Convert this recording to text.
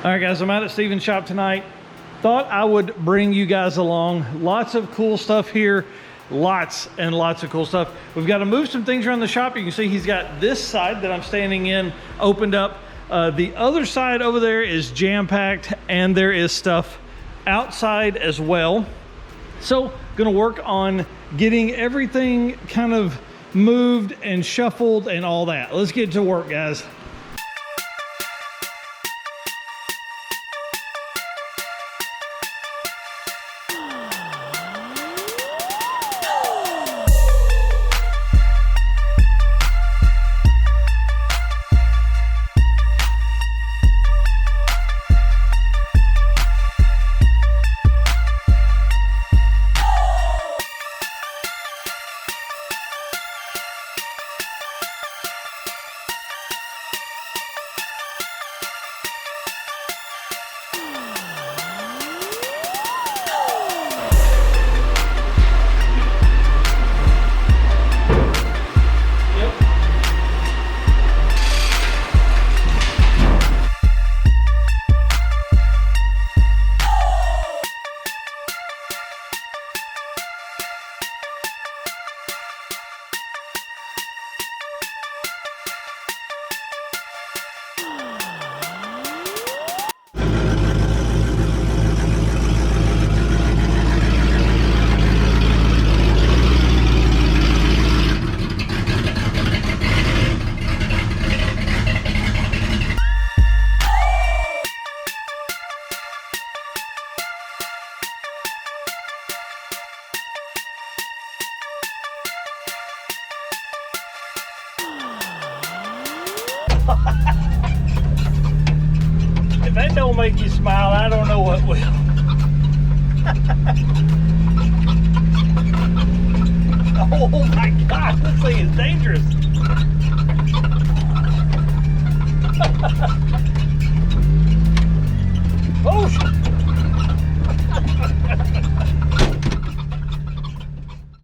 All right, guys, I'm out at Steven's shop tonight. Thought I would bring you guys along. Lots of cool stuff here. Lots and lots of cool stuff. We've got to move some things around the shop. You can see he's got this side that I'm standing in opened up. The other side over there is jam-packed, and there is stuff outside as well. So gonna work on getting everything kind of moved and shuffled and all that. Let's get to work, guys. If that don't make you smile, I don't know what will. Oh my God, this thing is dangerous.